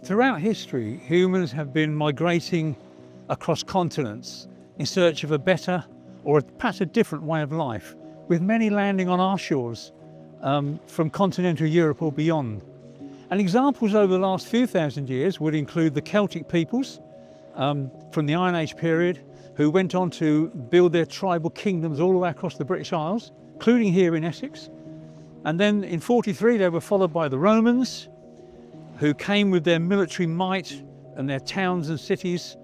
Throughout history, humans have been migrating across continents in search of a better or perhaps a different way of life, with many landing on our shores from continental Europe or beyond. And examples over the last few thousand years would include the Celtic peoples from the Iron Age period, who went on to build their tribal kingdoms all the way across the British Isles, including here in Essex. And then in 43 they were followed by the Romans, who came with their military might and their towns and cities.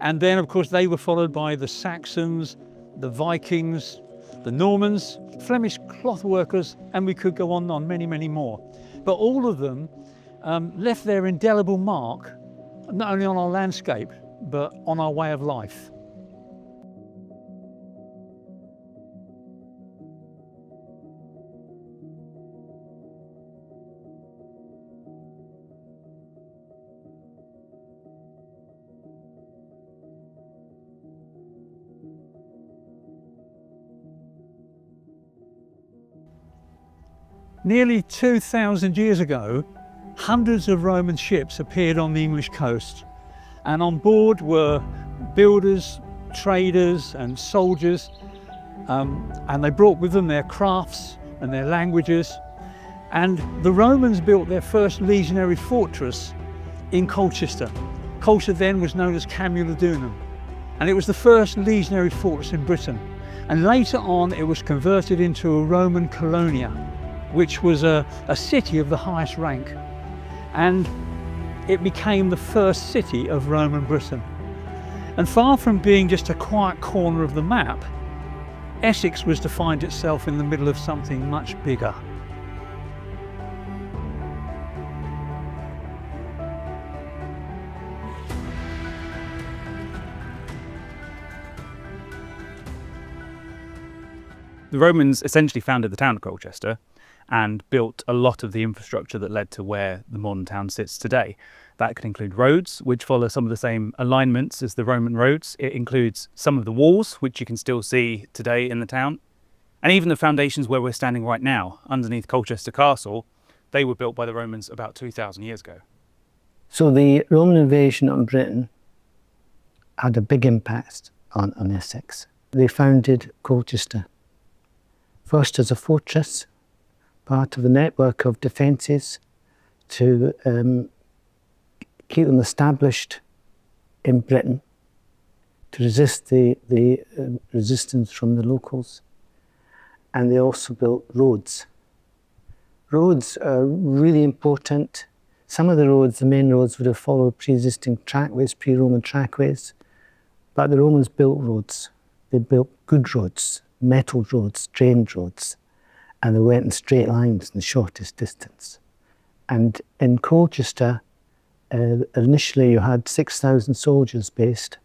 And then of course they were followed by the Saxons, the Vikings, the Normans, Flemish cloth workers, and we could go on many, many more. But all of them left their indelible mark, not only on our landscape, but on our way of life. Nearly 2,000 years ago, hundreds of Roman ships appeared on the English coast, and on board were builders, traders and soldiers, and they brought with them their crafts and their languages. And the Romans built their first legionary fortress in Colchester. Colchester then was known as Camulodunum, and it was the first legionary fortress in Britain. And later on it was converted into a Roman colonia, which was a city of the highest rank. And it became the first city of Roman Britain. And far from being just a quiet corner of the map, Essex was to find itself in the middle of something much bigger. The Romans essentially founded the town of Colchester and built a lot of the infrastructure that led to where the modern town sits today. That could include roads, which follow some of the same alignments as the Roman roads. It includes some of the walls, which you can still see today in the town. And even the foundations where we're standing right now, underneath Colchester Castle, they were built by the Romans about 2,000 years ago. So the Roman invasion on Britain had a big impact on Essex. They founded Colchester, first as a fortress, part of the network of defences to keep them established in Britain, to resist the resistance from the locals. And they also built roads. Roads are really important. Some of the roads, the main roads, would have followed pre-existing trackways, pre-Roman trackways, but the Romans built roads. They built good roads, metal roads, trained roads, and they went in straight lines in the shortest distance. And in Colchester, initially you had 6,000 soldiers based,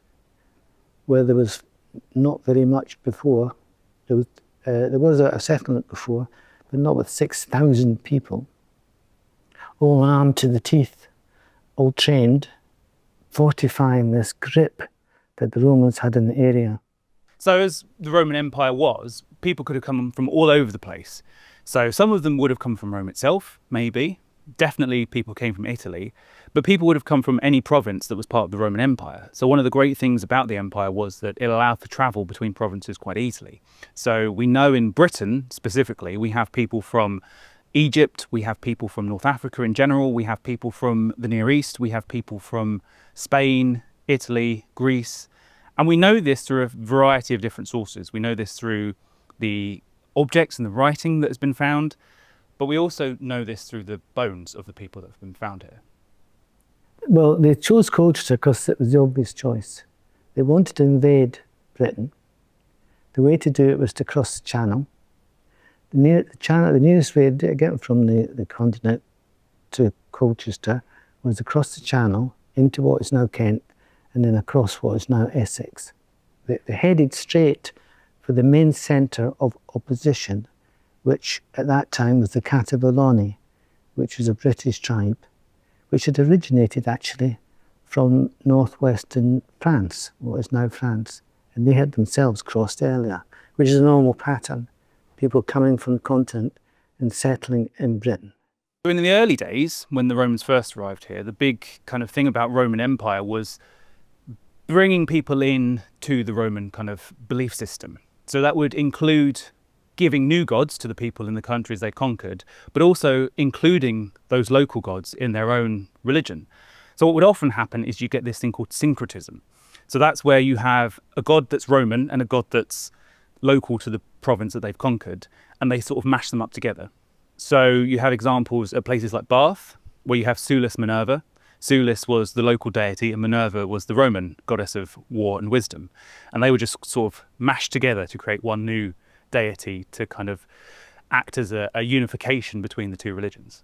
where there was not very much before. There was a settlement before, but not with 6,000 people, all armed to the teeth, all trained, fortifying this grip that the Romans had in the area. So as the Roman Empire was, people could have come from all over the place. So some of them would have come from Rome itself, maybe. Definitely people came from Italy, but people would have come from any province that was part of the Roman Empire. So one of the great things about the empire was that it allowed for travel between provinces quite easily. So we know in Britain specifically, we have people from Egypt, we have people from North Africa in general, we have people from the Near East, we have people from Spain, Italy, Greece. And we know this through a variety of different sources. We know this through the objects and the writing that has been found, but we also know this through the bones of the people that have been found here. Well, they chose Colchester because it was the obvious choice. They wanted to invade Britain. The way to do it was to cross the Channel. The nearest way to get from the continent to Colchester was across the Channel into what is now Kent, and then across what is now Essex. They headed straight for the main centre of opposition, which at that time was the Catavaloni, which was a British tribe, which had originated actually from northwestern France, what is now France. And they had themselves crossed earlier, which is a normal pattern, people coming from the continent and settling in Britain. In the early days, when the Romans first arrived here, the big kind of thing about Roman Empire was bringing people in to the Roman kind of belief system. So that would include giving new gods to the people in the countries they conquered, but also including those local gods in their own religion. So what would often happen is you get this thing called syncretism. So that's where you have a god that's Roman and a god that's local to the province that they've conquered, and they sort of mash them up together. So you have examples at places like Bath, where you have Sulis Minerva. Sulis was the local deity and Minerva was the Roman goddess of war and wisdom. And they were just sort of mashed together to create one new deity to kind of act as a unification between the two religions.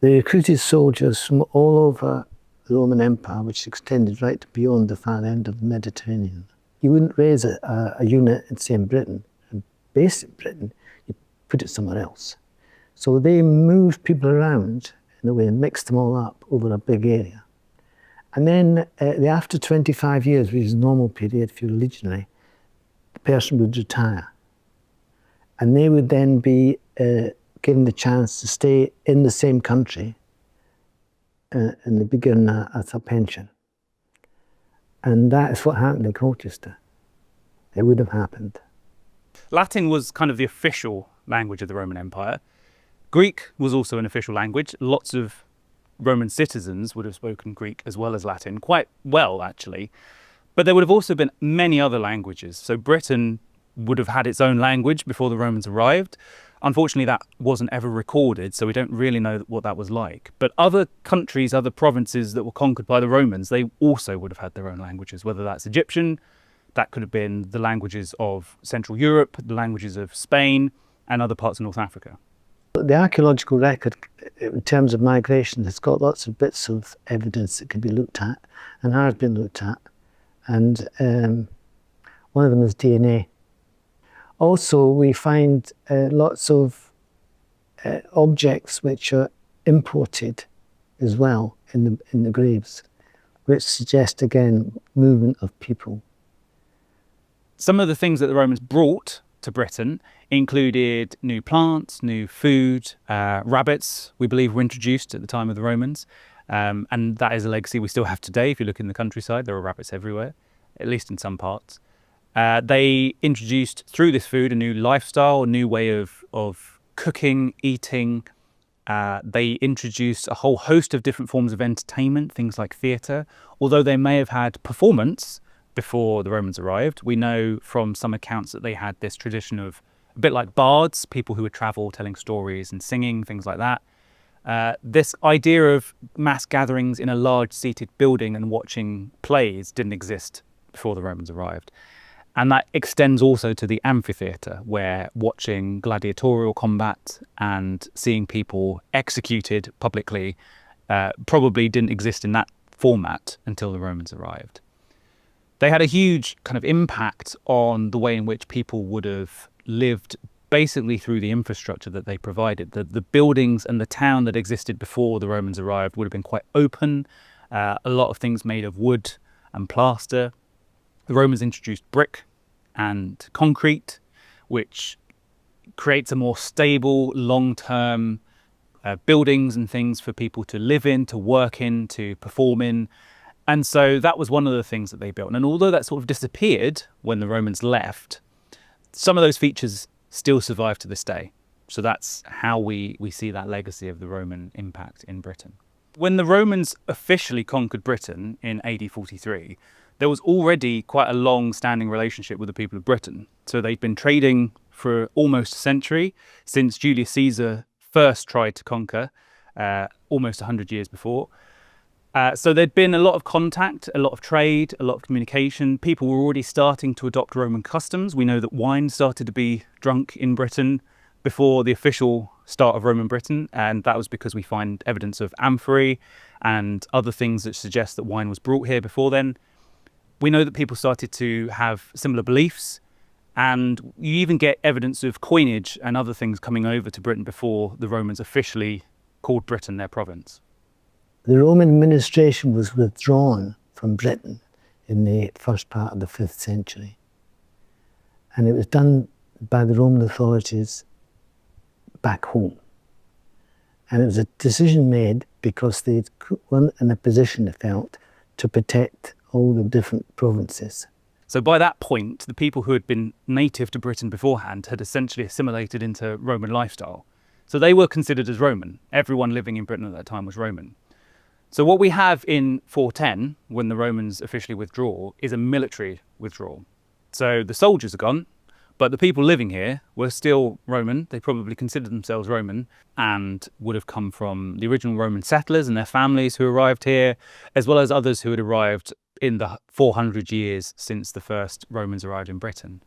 They recruited soldiers from all over the Roman Empire, which extended right beyond the far end of the Mediterranean. You wouldn't raise a unit, say in Britain, and base it in Britain, you put it somewhere else. So they moved people around in a way and mixed them all up over a big area. And then after 25 years, which is a normal period for you legionary, the person would retire. And they would then be given the chance to stay in the same country and they be given a pension. And that is what happened in Colchester. It would have happened. Latin was kind of the official language of the Roman Empire. Greek was also an official language. Lots of Roman citizens would have spoken Greek as well as Latin, quite well actually. But there would have also been many other languages. So Britain would have had its own language before the Romans arrived. Unfortunately, that wasn't ever recorded, so we don't really know what that was like. But other countries, other provinces that were conquered by the Romans, they also would have had their own languages, whether that's Egyptian, that could have been the languages of Central Europe, the languages of Spain, and other parts of North Africa. The archaeological record, in terms of migration, has got lots of bits of evidence that can be looked at, and has been looked at. And one of them is DNA. Also, we find lots of objects which are imported as well in the graves, which suggest, again, movement of people. Some of the things that the Romans brought to Britain included new plants, new food, rabbits, we believe, were introduced at the time of the Romans. And that is a legacy we still have today. If you look in the countryside, there are rabbits everywhere, at least in some parts. They introduced through this food a new lifestyle, a new way of cooking, eating. They introduced a whole host of different forms of entertainment, things like theatre. Although they may have had performance before the Romans arrived, we know from some accounts that they had this tradition of a bit like bards, people who would travel telling stories and singing, things like that. This idea of mass gatherings in a large seated building and watching plays didn't exist before the Romans arrived. And that extends also to the amphitheatre, where watching gladiatorial combat and seeing people executed publicly probably didn't exist in that format until the Romans arrived. They had a huge kind of impact on the way in which people would have lived basically through the infrastructure that they provided. The buildings and the town that existed before the Romans arrived would have been quite open, a lot of things made of wood and plaster. The Romans introduced brick and concrete, which creates a more stable, long-term buildings and things for people to live in, to work in, to perform in. And so that was one of the things that they built. And although that sort of disappeared when the Romans left, some of those features still survive to this day. So that's how we see that legacy of the Roman impact in Britain. When the Romans officially conquered Britain in AD 43, there was already quite a long-standing relationship with the people of Britain. So they'd been trading for almost a century since Julius Caesar first tried to conquer, almost 100 years before. So there'd been a lot of contact, a lot of trade, a lot of communication. People were already starting to adopt Roman customs. We know that wine started to be drunk in Britain before the official start of Roman Britain, and that was because we find evidence of amphorae and other things that suggest that wine was brought here before then. We know that people started to have similar beliefs, and you even get evidence of coinage and other things coming over to Britain before the Romans officially called Britain their province. The Roman administration was withdrawn from Britain in the first part of the 5th century. And it was done by the Roman authorities back home. And it was a decision made because they weren't in a position, they felt, to protect all the different provinces. So by that point, the people who had been native to Britain beforehand had essentially assimilated into Roman lifestyle. So they were considered as Roman. Everyone living in Britain at that time was Roman. So what we have in 410, when the Romans officially withdraw, is a military withdrawal. So the soldiers are gone, but the people living here were still Roman. They probably considered themselves Roman and would have come from the original Roman settlers and their families who arrived here, as well as others who had arrived in the 400 years since the first Romans arrived in Britain.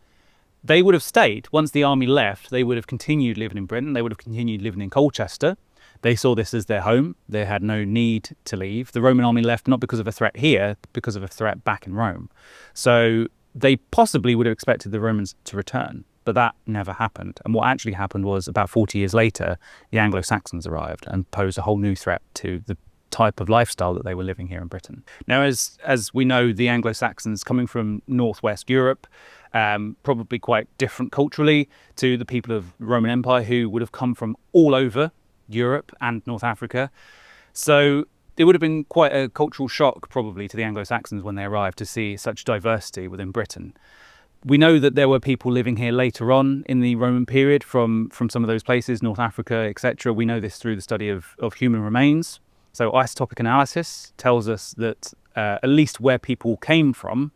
They would have stayed. Once the army left, they would have continued living in Britain. They would have continued living in Colchester. They saw this as their home. They had no need to leave. The Roman army left not because of a threat here, but because of a threat back in Rome. So they possibly would have expected the Romans to return, but that never happened. And what actually happened was about 40 years later, the Anglo-Saxons arrived and posed a whole new threat to the type of lifestyle that they were living here in Britain. Now, as we know, the Anglo-Saxons coming from northwest Europe, probably quite different culturally to the people of the Roman Empire, who would have come from all over Europe and North Africa. So it would have been quite a cultural shock probably to the Anglo-Saxons when they arrived to see such diversity within Britain. We know that there were people living here later on in the Roman period from some of those places, North Africa, etc. We know this through the study of human remains. So isotopic analysis tells us that at least where people came from,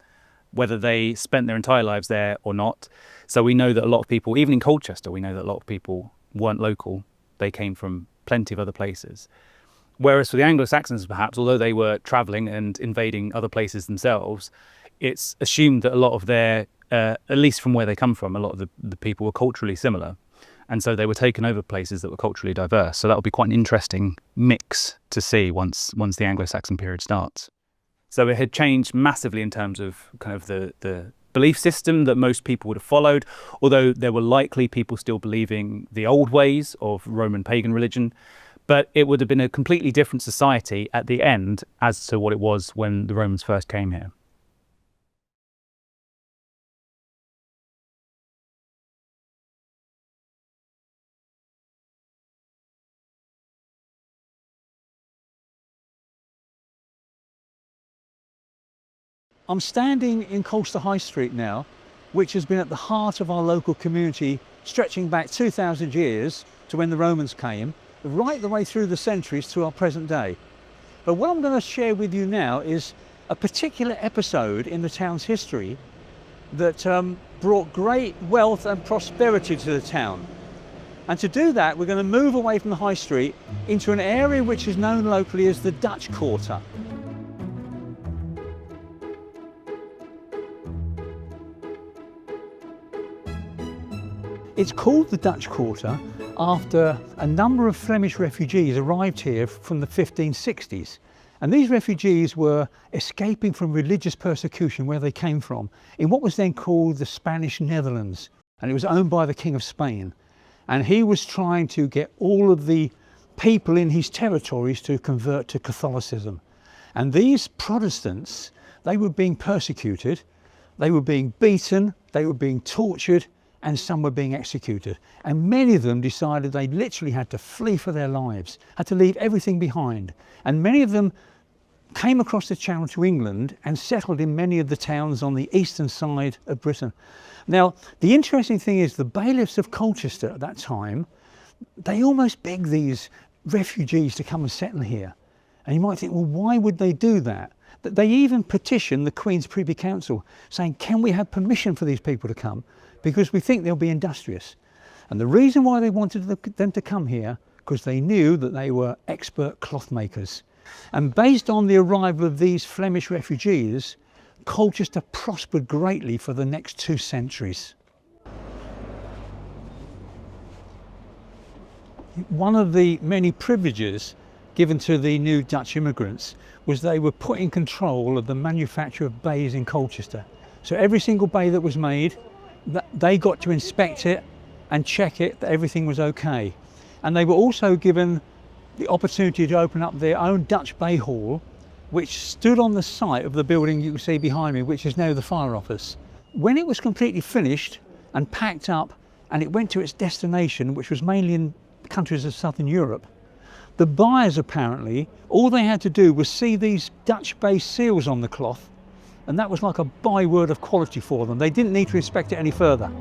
whether they spent their entire lives there or not. So we know that a lot of people, even in Colchester, we know that a lot of people weren't local. They came from plenty of other places. Whereas for the Anglo-Saxons, perhaps, although they were travelling and invading other places themselves, it's assumed that a lot of their, at least from where they come from, a lot of the people were culturally similar. And so they were taken over places that were culturally diverse. So that will be quite an interesting mix to see once the Anglo-Saxon period starts. So it had changed massively in terms of kind of the belief system that most people would have followed, although there were likely people still believing the old ways of Roman pagan religion. But it would have been a completely different society at the end as to what it was when the Romans first came here. I'm standing in Colchester High Street now, which has been at the heart of our local community, stretching back 2,000 years to when the Romans came, right the way through the centuries to our present day. But what I'm going to share with you now is a particular episode in the town's history that brought great wealth and prosperity to the town. And to do that, we're going to move away from the High Street into an area which is known locally as the Dutch Quarter. It's called the Dutch Quarter after a number of Flemish refugees arrived here from the 1560s. And these refugees were escaping from religious persecution where they came from, in what was then called the Spanish Netherlands. And it was owned by the King of Spain. And he was trying to get all of the people in his territories to convert to Catholicism. And these Protestants, they were being persecuted, they were being beaten, they were being tortured, and some were being executed. And many of them decided they literally had to flee for their lives, had to leave everything behind. And many of them came across the Channel to England and settled in many of the towns on the eastern side of Britain. Now, the interesting thing is the bailiffs of Colchester at that time, they almost begged these refugees to come and settle here. And you might think, well, why would they do that? That they even petitioned the Queen's Privy Council saying, can we have permission for these people to come? Because we think they'll be industrious. And the reason why they wanted them to come here, because they knew that they were expert cloth makers. And based on the arrival of these Flemish refugees, Colchester prospered greatly for the next 2 centuries. One of the many privileges given to the new Dutch immigrants was they were put in control of the manufacture of bays in Colchester. So every single bay that was made, they got to inspect it and check it that everything was okay. And they were also given the opportunity to open up their own Dutch Bay Hall, which stood on the site of the building you can see behind me, which is now the fire office. When it was completely finished and packed up and it went to its destination, which was mainly in countries of Southern Europe, The buyers, apparently, all they had to do was see these Dutch-based seals on the cloth, and that was like a byword of quality for them. They didn't need to inspect it any further.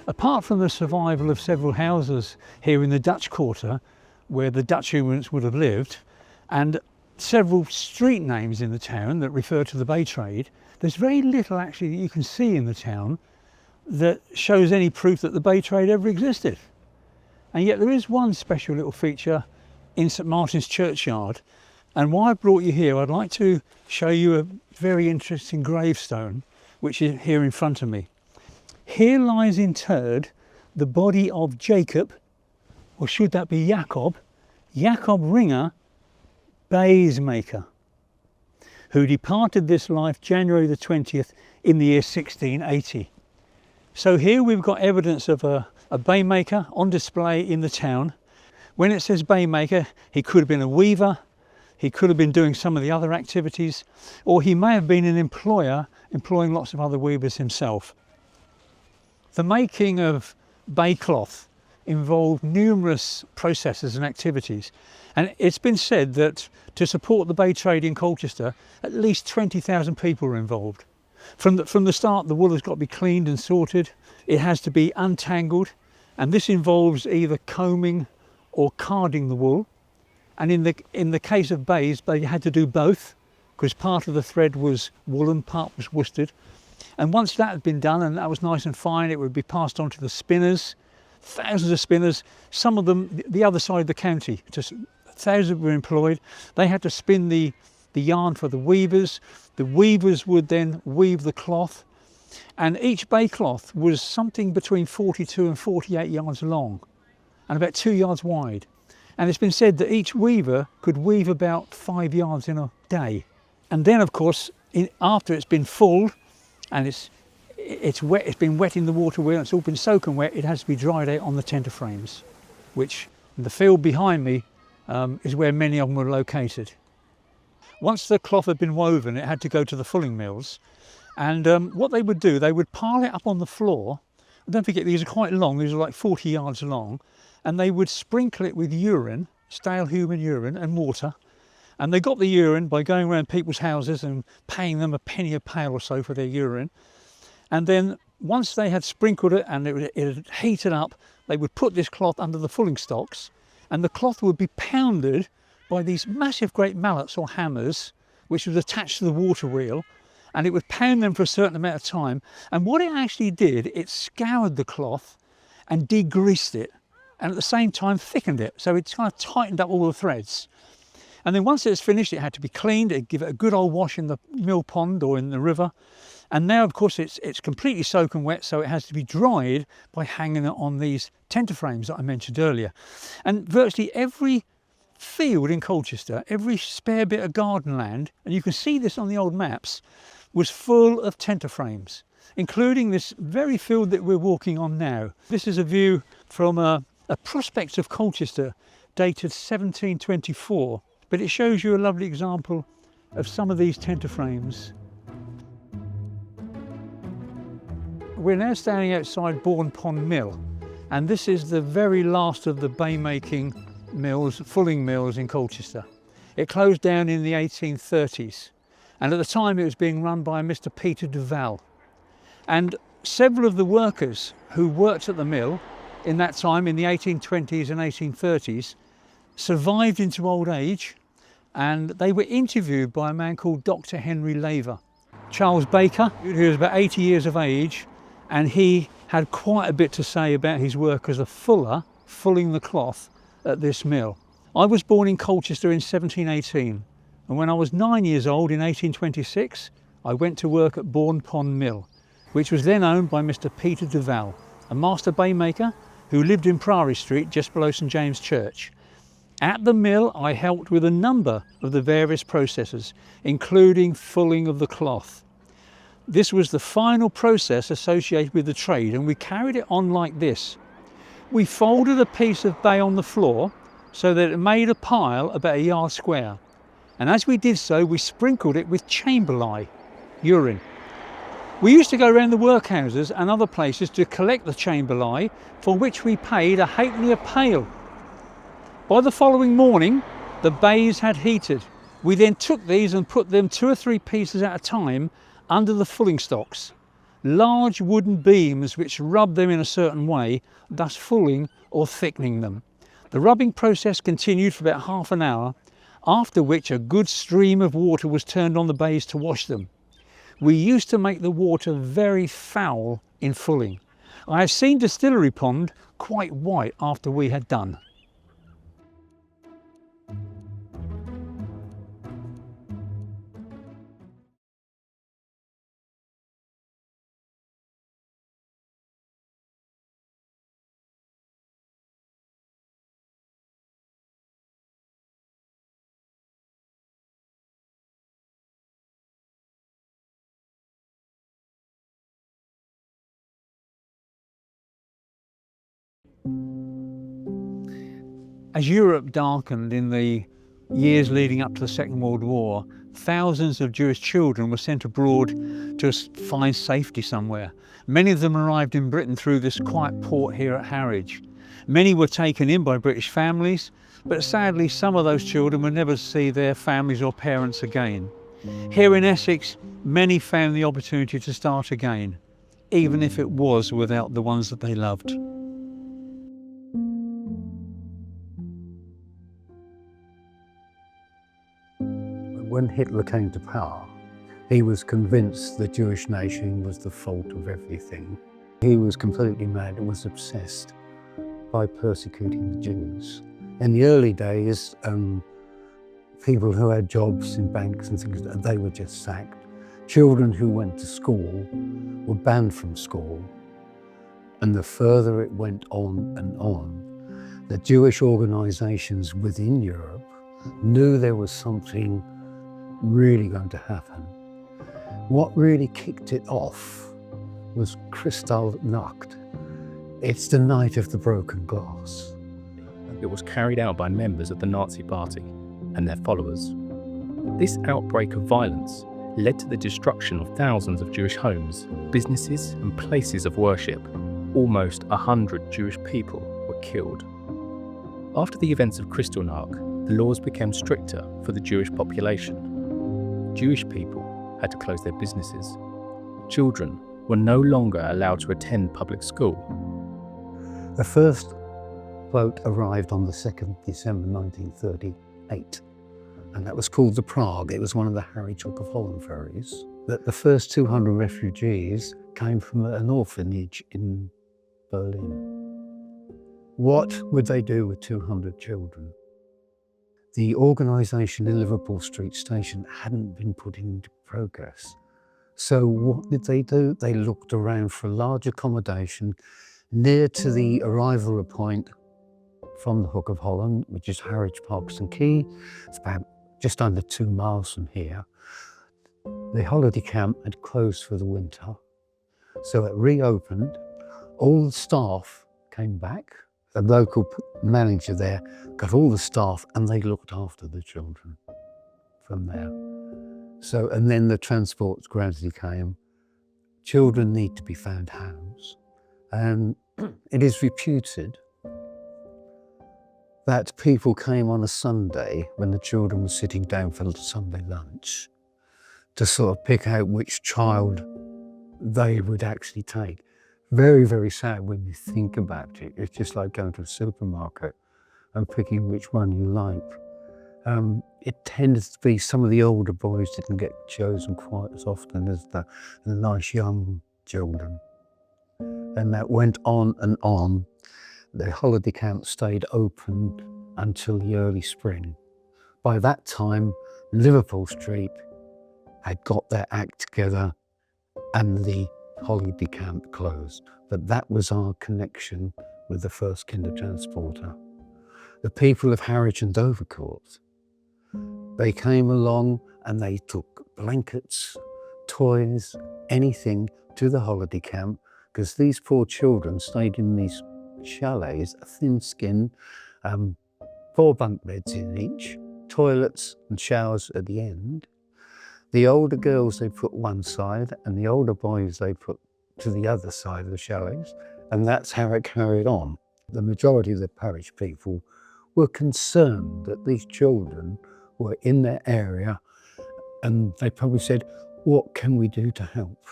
Apart from the survival of several houses here in the Dutch Quarter, where the Dutch immigrants would have lived, and several street names in the town that refer to the bay trade, there's very little actually that you can see in the town that shows any proof that the bay trade ever existed. And yet there is one special little feature in St Martin's churchyard, and why I brought you here, I'd like to show you a very interesting gravestone which is here in front of me. Here lies interred the body of Jacob, or should that be Jacob Ringer, Bay's maker, who departed this life January the 20th in the year 1680. So here we've got evidence of a bay maker on display in the town. When it says bay maker, he could have been a weaver, he could have been doing some of the other activities, or he may have been an employer employing lots of other weavers himself. The making of bay cloth involved numerous processes and activities, and it's been said that to support the bay trade in Colchester, at least 20,000 people were involved. From the start, the wool has got to be cleaned and sorted, it has to be untangled, and this involves either combing or carding the wool. And in the case of bays, they had to do both, because part of the thread was woolen, part was worsted. And once that had been done and that was nice and fine, it would be passed on to the spinners, thousands of spinners, some of them the other side of the county, just thousands were employed. They had to spin the yarn for the weavers. The weavers would then weave the cloth, and each bay cloth was something between 42 and 48 yards long and about 2 yards wide. And it's been said that each weaver could weave about 5 yards in a day. And then of course, after it's been fulled and it's wet, it's been wet in the water wheel, it's all been soaking wet, it has to be dried out on the tenter frames, which in the field behind me is where many of them were located. Once the cloth had been woven, it had to go to the fulling mills, and what they would do, they would pile it up on the floor. Don't forget, these are quite long, these are like 40 yards long, and they would sprinkle it with urine, stale human urine and water. And they got the urine by going around people's houses and paying them a penny a pail or so for their urine. And then once they had sprinkled it and it had heated up, they would put this cloth under the fulling stocks, and the cloth would be pounded by these massive great mallets or hammers, which was attached to the water wheel, and it would pound them for a certain amount of time. And what it actually did, it scoured the cloth and degreased it, and at the same time thickened it, so it kind of tightened up all the threads. And then once it was finished, it had to be cleaned, it'd give it a good old wash in the mill pond or in the river. And now of course it's completely soaking wet, so it has to be dried by hanging it on these tenter frames that I mentioned earlier. And virtually every field in Colchester, every spare bit of garden land, and you can see this on the old maps, was full of tenter frames, including this very field that we're walking on now. This is a view from a prospect of Colchester dated 1724, but it shows you a lovely example of some of these tenter frames. We're now standing outside Bourne Pond Mill, and this is the very last of the bay making mills, fulling mills in Colchester. It closed down in the 1830s, and at the time it was being run by Mr. Peter Duval. And several of the workers who worked at the mill in that time, in the 1820s and 1830s, survived into old age, and they were interviewed by a man called Dr. Henry Laver. Charles Baker, who was about 80 years of age, and he had quite a bit to say about his work as a fuller, fulling the cloth at this mill. I was born in Colchester in 1718, and when I was 9 years old in 1826, I went to work at Bourne Pond Mill, which was then owned by Mr. Peter Duval, a master bay maker who lived in Priory Street just below St James Church. At the mill, I helped with a number of the various processes, including fulling of the cloth. This was the final process associated with the trade, and we carried it on like this. We folded a piece of bay on the floor so that it made a pile about a yard square, and as we did so, we sprinkled it with chamber lye, urine. We used to go around the workhouses and other places to collect the chamber lye, for which we paid a halfpenny a pail. By the following morning, the bays had heated. We then took these and put them 2 or 3 pieces at a time under the fulling stocks, large wooden beams which rubbed them in a certain way, thus fulling or thickening them. The rubbing process continued for about half an hour, after which a good stream of water was turned on the bays to wash them. We used to make the water very foul in fulling. I have seen distillery pond quite white after we had done. As Europe darkened in the years leading up to the Second World War, thousands of Jewish children were sent abroad to find safety somewhere. Many of them arrived in Britain through this quiet port here at Harwich. Many were taken in by British families, but sadly some of those children would never see their families or parents again. Here in Essex, many found the opportunity to start again, even if it was without the ones that they loved. When Hitler came to power, he was convinced the Jewish nation was the fault of everything. He was completely mad and was obsessed by persecuting the Jews. In the early days, people who had jobs in banks and things, they were just sacked. Children who went to school were banned from school. And the further it went on, the Jewish organizations within Europe knew there was something really going to happen. What really kicked it off was Kristallnacht. It's the night of the broken glass. It was carried out by members of the Nazi Party and their followers. This outbreak of violence led to the destruction of thousands of Jewish homes, businesses and places of worship. Almost 100 Jewish people were killed. After the events of Kristallnacht, the laws became stricter for the Jewish population. Jewish people had to close their businesses. Children were no longer allowed to attend public school. The first boat arrived on the 2nd of December 1938, and that was called the Prague. It was one of the Harwich Hook of Holland ferries. The first 200 refugees came from an orphanage in Berlin. What would they do with 200 children? The organisation in Liverpool Street Station hadn't been put into progress. So what did they do? They looked around for a large accommodation near to the arrival point from the Hook of Holland, which is Harwich Parks and Quay. It's about just under 2 miles from here. The holiday camp had closed for the winter. So it reopened. All the staff came back. The local manager there got all the staff and they looked after the children from there. So, and then the transports gradually came. Children need to be found housed. And it is reputed that people came on a Sunday when the children were sitting down for the Sunday lunch to sort of pick out which child they would actually take. Very, very sad when you think about it. It's just like going to a supermarket and picking which one you like. It tends to be some of the older boys didn't get chosen quite as often as the nice young children. And that went on and on. The holiday camp stayed open until the early spring. By that time, Liverpool Street had got their act together and the holiday camp closed. But that was our connection with the first Kindertransporter. The people of Harwich and Dovercourt, they came along and they took blankets, toys, anything to the holiday camp, because these poor children stayed in these chalets, thin skin, 4 bunk beds in each, toilets and showers at the end. The older girls they put one side and the older boys they put to the other side of the chalets, and that's how it carried on. The majority of the parish people were concerned that these children were in their area, and they probably said, what can we do to help?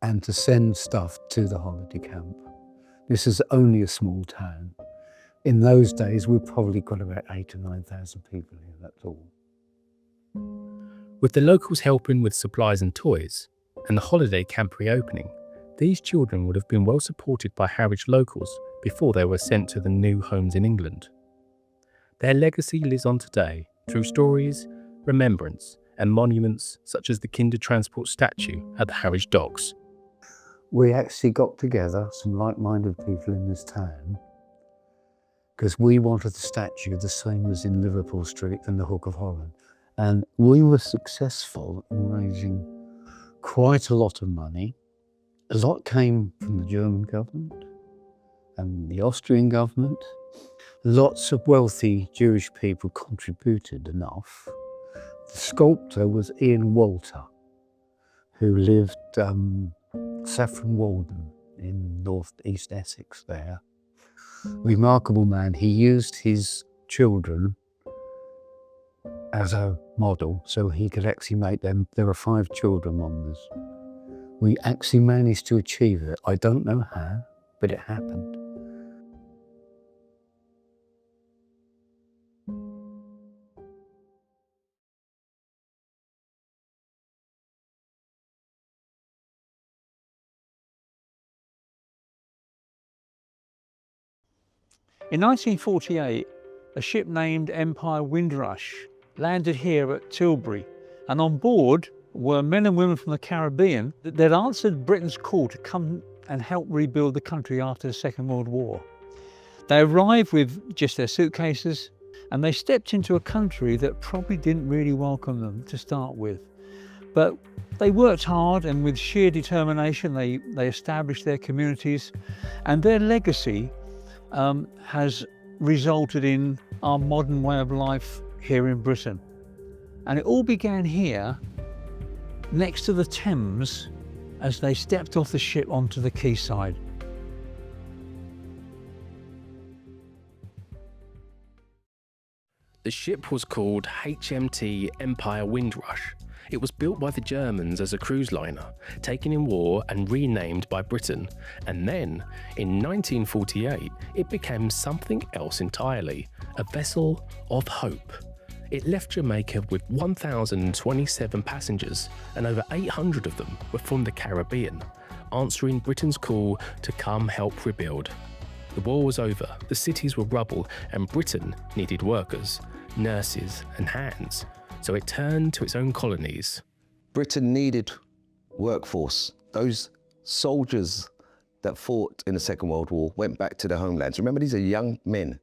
And to send stuff to the holiday camp. This is only a small town. In those days, we probably got about 8,000 or 9,000 people here, that's all. With the locals helping with supplies and toys, and the holiday camp reopening, these children would have been well supported by Harwich locals before they were sent to the new homes in England. Their legacy lives on today through stories, remembrance, and monuments such as the Kindertransport statue at the Harwich Docks. We actually got together some like-minded people in this town because we wanted the statue the same as in Liverpool Street and the Hook of Holland. And we were successful in raising quite a lot of money. A lot came from the German government and the Austrian government. Lots of wealthy Jewish people contributed enough. The sculptor was Ian Walter, who lived Saffron Walden in north-east Essex there. Remarkable man. He used his children as a model so he could actually make them. There were 5 children on this. We actually managed to achieve it. I don't know how, but it happened. In 1948, a ship named Empire Windrush landed here at Tilbury, and on board were men and women from the Caribbean that answered Britain's call to come and help rebuild the country after the Second World War. They arrived with just their suitcases, and they stepped into a country that probably didn't really welcome them to start with. But they worked hard, and with sheer determination they established their communities, and their legacy has resulted in our modern way of life here in Britain. And it all began here next to the Thames as they stepped off the ship onto the quayside. The ship was called HMT Empire Windrush. It was built by the Germans as a cruise liner, taken in war and renamed by Britain. And then, in 1948, it became something else entirely, a vessel of hope. It left Jamaica with 1,027 passengers, and over 800 of them were from the Caribbean, answering Britain's call to come help rebuild. The war was over, the cities were rubble, and Britain needed workers, nurses, and hands. So it turned to its own colonies. Britain needed workforce. Those soldiers that fought in the Second World War went back to their homelands. Remember, these are young men.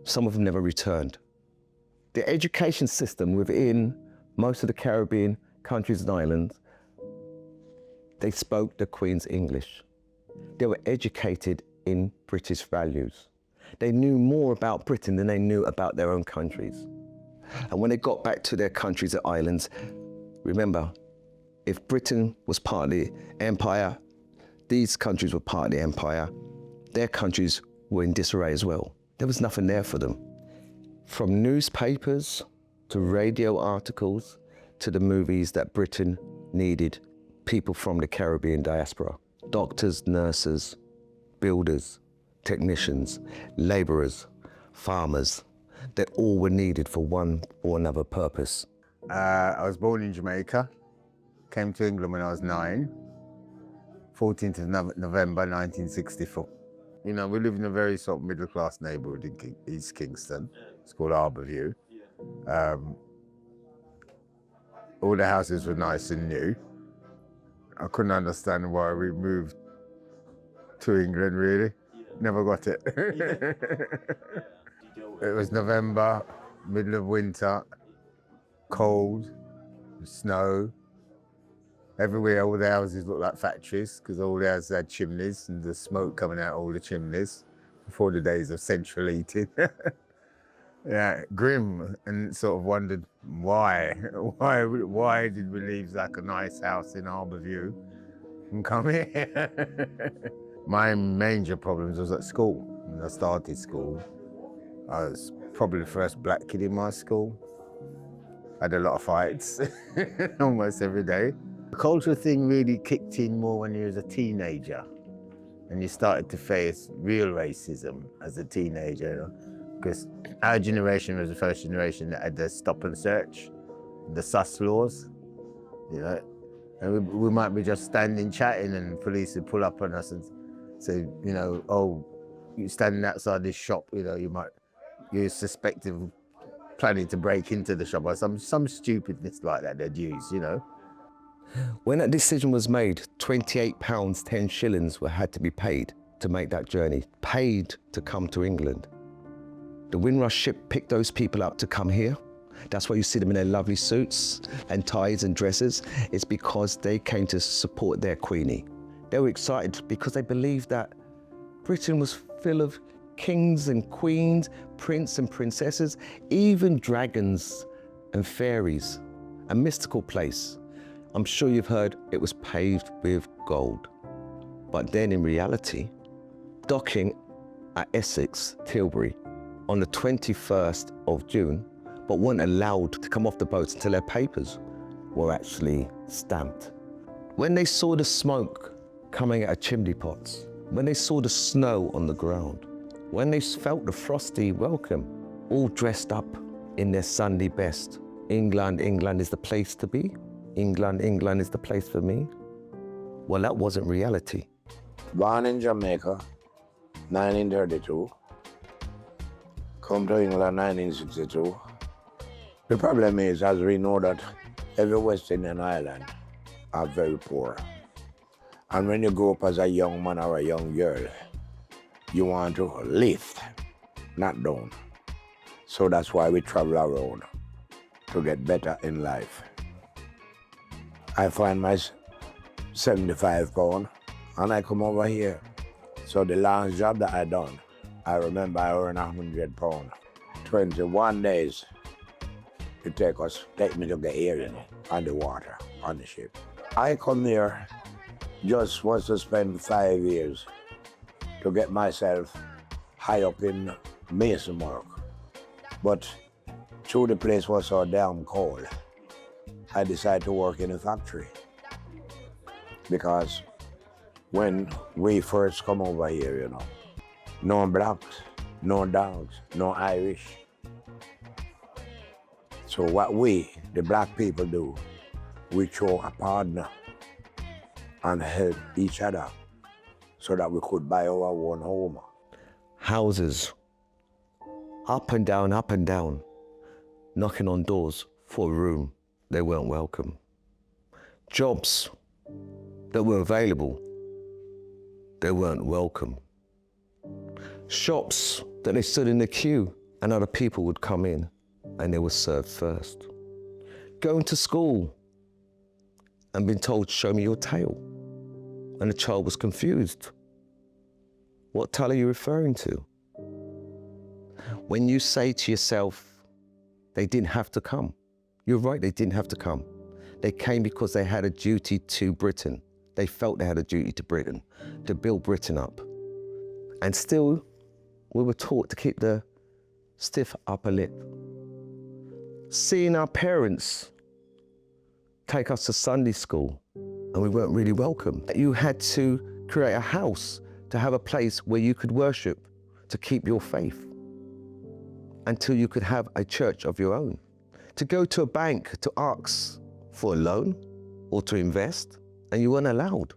Some of them never returned. The education system within most of the Caribbean countries and islands, they spoke the Queen's English. They were educated in British values. They knew more about Britain than they knew about their own countries. And when they got back to their countries and islands, remember, if Britain was part of the empire, these countries were part of the empire, their countries were in disarray as well. There was nothing there for them. From newspapers to radio articles to the movies that Britain needed people from the Caribbean diaspora. Doctors, nurses, builders, technicians, labourers, farmers. They all were needed for one or another purpose. I was born in Jamaica, came to England when I was 9, 14th of November 1964. You know, we live in a very sort of middle-class neighbourhood in East Kingston. It's called Harbourview. All the houses were nice and new. I couldn't understand why we moved to England, really. Never got it. It was November, middle of winter, cold, snow. Everywhere, all the houses looked like factories because all the houses had chimneys and the smoke coming out all the chimneys before the days of central heating. yeah, grim, and sort of wondered why. Why did we leave like a nice house in Harbourview and come here? My major problems was at school. When I started school, I was probably the first black kid in my school. I had a lot of fights, almost every day. The cultural thing really kicked in more when you was a teenager, and you started to face real racism as a teenager, you know? Because our generation was the first generation that had the stop and search, the sus laws, you know. And we might be just standing chatting and police would pull up on us and say, you know, oh, you're standing outside this shop, you know, you're suspected of planning to break into the shop or some stupidness like that they'd use, you know. When that decision was made, £28, 10 shillings had to be paid to make that journey, paid to come to England. The Windrush ship picked those people up to come here. That's why you see them in their lovely suits and ties and dresses. It's because they came to support their queenie. They were excited because they believed that Britain was full of kings and queens, prince and princesses, even dragons and fairies, a mystical place. I'm sure you've heard it was paved with gold. But then in reality, docking at Essex, Tilbury, on the 21st of June, but weren't allowed to come off the boats until their papers were actually stamped. When they saw the smoke coming out of chimney pots, when they saw the snow on the ground, when they felt the frosty welcome, all dressed up in their Sunday best, England, England is the place to be. England, England is the place for me. Well, that wasn't reality. Born in Jamaica, 1932. Come to England, 1962. The problem is, as we know that every West Indian island are very poor. And when you grow up as a young man or a young girl, you want to lift, not down. So that's why we travel around, to get better in life. I find my 75 pounds and I come over here. So the last job that I done, I remember I earned 100 pounds. 21 days it take me to get here, you know, on the water, on the ship. I come here just was to spend 5 years to get myself high up in mason work. But through the place was so damn cold, I decided to work in a factory. Because when we first come over here, you know, no blacks, no dogs, no Irish. So what we, the black people, do, we show a partner and help each other so that we could buy our own home. Houses, up and down, knocking on doors for a room. They weren't welcome. Jobs that were available, they weren't welcome. Shops that they stood in the queue and other people would come in and they were served first. Going to school and being told, show me your tail. And the child was confused. What tail are you referring to? When you say to yourself, they didn't have to come. You're right, they didn't have to come. They came because they had a duty to Britain. They felt they had a duty to Britain, to build Britain up. And still, we were taught to keep the stiff upper lip. Seeing our parents take us to Sunday school, and we weren't really welcome. You had to create a house to have a place where you could worship, to keep your faith, until you could have a church of your own. To go to a bank to ask for a loan or to invest, and you weren't allowed.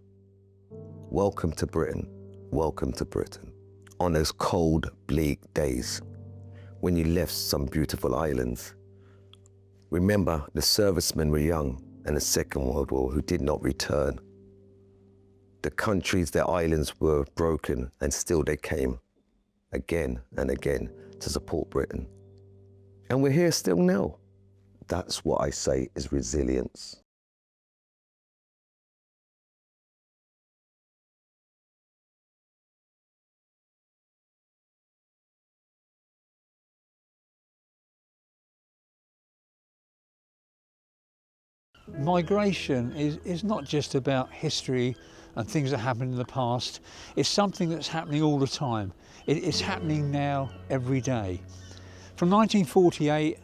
Welcome to Britain, welcome to Britain. On those cold, bleak days, when you left some beautiful islands. Remember, the servicemen were young in the Second World War who did not return. The countries, their islands were broken, and still they came again and again to support Britain. And we're here still now. That's what I say is resilience. Migration is not just about history and things that happened in the past. It's something that's happening all the time. It's happening now, every day. From 1948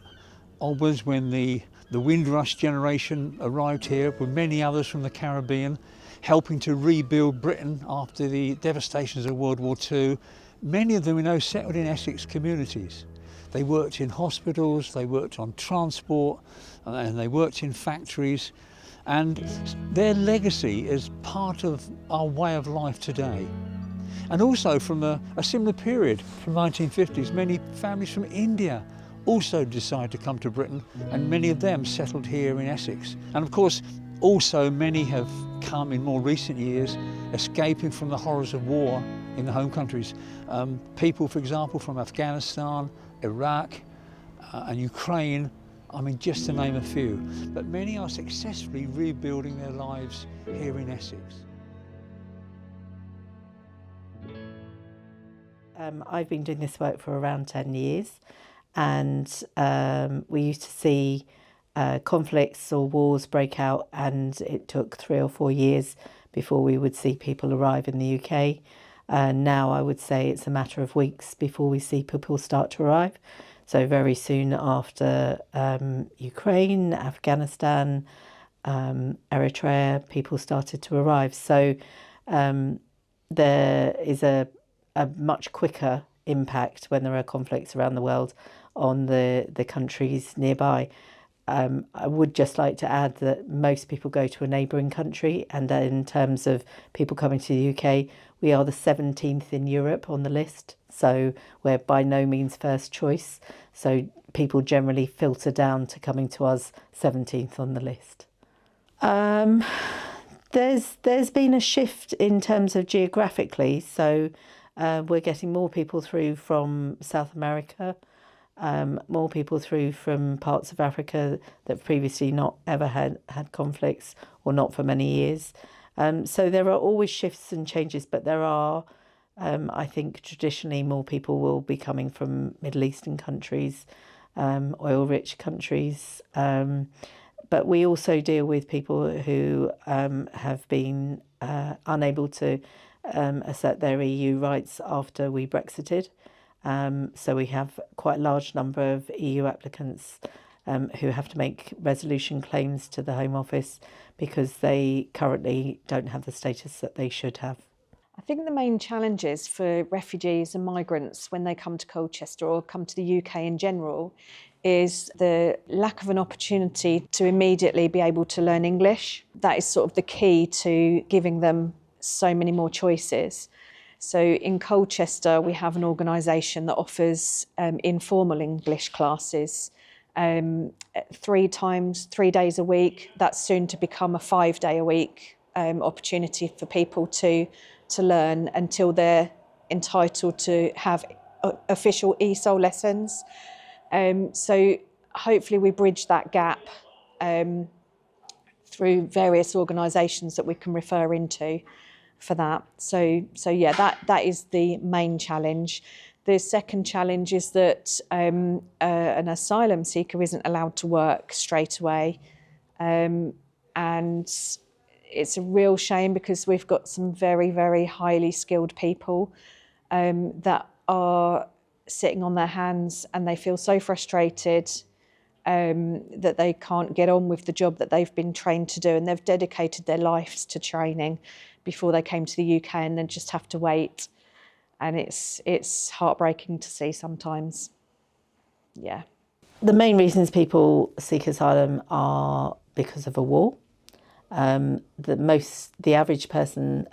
onwards, when the Windrush generation arrived here with many others from the Caribbean, helping to rebuild Britain after the devastations of World War II, many of them we know settled in Essex communities. They worked in hospitals, they worked on transport, and they worked in factories. And their legacy is part of our way of life today. And also from a similar period, from 1950s, many families from India also decided to come to Britain, and many of them settled here in Essex. And of course, also many have come in more recent years, escaping from the horrors of war in the home countries. People, for example, from Afghanistan, Iraq, and Ukraine, I mean, just to name a few. But many are successfully rebuilding their lives here in Essex. I've been doing this work for around 10 years, and we used to see conflicts or wars break out, and it took 3 or 4 years before we would see people arrive in the UK. Now I would say it's a matter of weeks before we see people start to arrive. So very soon after Ukraine, Afghanistan, Eritrea, people started to arrive. So there is a much quicker impact when there are conflicts around the world on the countries nearby. I would just like to add that most people go to a neighbouring country, and in terms of people coming to the UK, we are the 17th in Europe on the list, so we're by no means first choice. So people generally filter down to coming to us 17th on the list. There's been a shift in terms of geographically, so we're getting more people through from South America, more people through from parts of Africa that previously not ever had conflicts, or not for many years. So there are always shifts and changes, but there are, I think traditionally more people will be coming from Middle Eastern countries, oil-rich countries. But we also deal with people who have been unable to assert their EU rights after we Brexited. So we have quite a large number of EU applicants who have to make resolution claims to the Home Office because they currently don't have the status that they should have. I think the main challenges for refugees and migrants when they come to Colchester or come to the UK in general is the lack of an opportunity to immediately be able to learn English. That is sort of the key to giving them so many more choices. So in Colchester, we have an organisation that offers informal English classes 3 days a week. That's soon to become a 5-day-a-week opportunity for people to learn until they're entitled to have official ESOL lessons. So hopefully we bridge that gap through various organisations that we can refer into for that. So yeah, that is the main challenge. The second challenge is that an asylum seeker isn't allowed to work straight away. And it's a real shame because we've got some very, very highly skilled people that are sitting on their hands, and they feel so frustrated that they can't get on with the job that they've been trained to do, and they've dedicated their lives to training before they came to the UK, and then just have to wait. And it's heartbreaking to see sometimes. Yeah. The main reasons people seek asylum are because of a war. The average person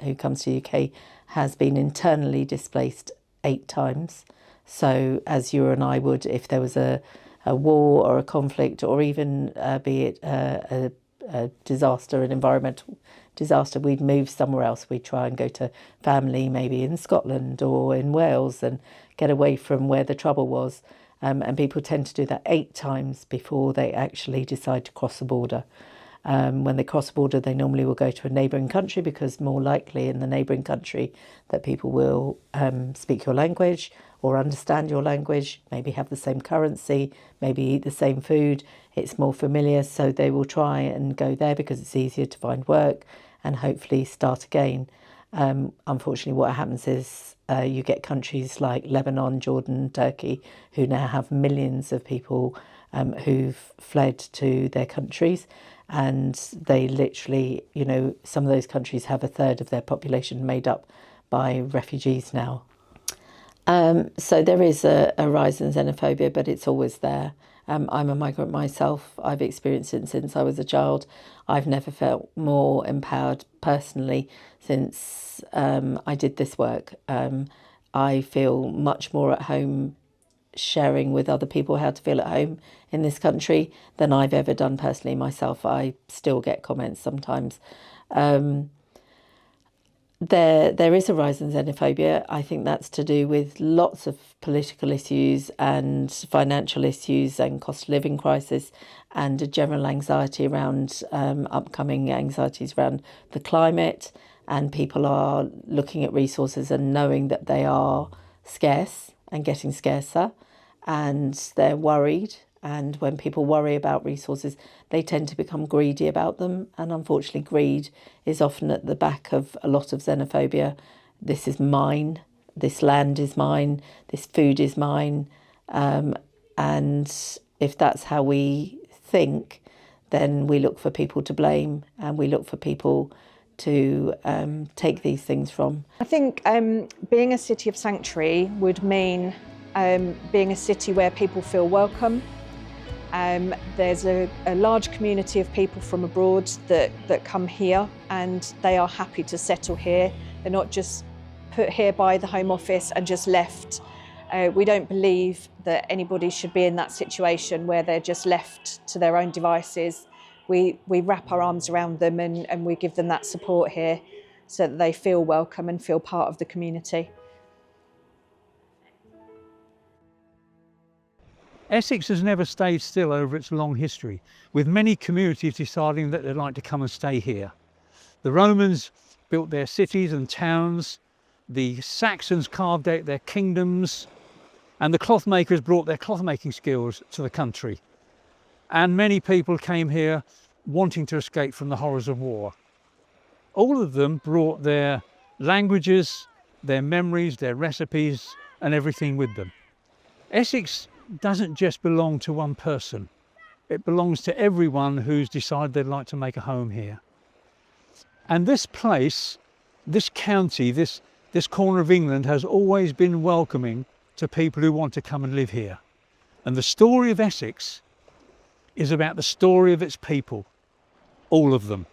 who comes to the UK has been internally displaced 8 times. So as you and I would, if there was a war or a conflict, or even be it a disaster, an environmental disaster, we'd move somewhere else. We'd try and go to family, maybe in Scotland or in Wales, and get away from where the trouble was. And people tend to do that 8 times before they actually decide to cross the border. When they cross the border, they normally will go to a neighbouring country, because more likely in the neighbouring country that people will speak your language or understand your language, maybe have the same currency, maybe eat the same food. it's more familiar, so they will try and go there because it's easier to find work and hopefully start again. Unfortunately, what happens is you get countries like Lebanon, Jordan, Turkey, who now have millions of people who've fled to their countries, and they literally, you know, some of those countries have a third of their population made up by refugees now. So there is a rise in xenophobia, but it's always there. I'm a migrant myself. I've experienced it since I was a child. I've never felt more empowered personally since I did this work. I feel much more at home sharing with other people how to feel at home in this country than I've ever done personally myself. I still get comments sometimes. There is a rise in xenophobia. I think that's to do with lots of political issues and financial issues and cost of living crisis and a general anxiety around upcoming anxieties around the climate, and people are looking at resources and knowing that they are scarce and getting scarcer, and they're worried. And when people worry about resources, they tend to become greedy about them. And unfortunately, greed is often at the back of a lot of xenophobia. This is mine, this land is mine, this food is mine. And if that's how we think, then we look for people to blame and we look for people to take these things from. I think being a city of sanctuary would mean being a city where people feel welcome. There's a large community of people from abroad that come here, and they are happy to settle here. They're not just put here by the Home Office and just left. We don't believe that anybody should be in that situation where they're just left to their own devices. We wrap our arms around them and we give them that support here so that they feel welcome and feel part of the community. Essex has never stayed still over its long history, with many communities deciding that they'd like to come and stay here. The Romans built their cities and towns, the Saxons carved out their kingdoms, and the cloth makers brought their cloth making skills to the country. And many people came here wanting to escape from the horrors of war. All of them brought their languages, their memories, their recipes, and everything with them. Essex doesn't just belong to one person. It belongs to everyone who's decided they'd like to make a home here. And this place, this county, this corner of England has always been welcoming to people who want to come and live here. And the story of Essex is about the story of its people, all of them.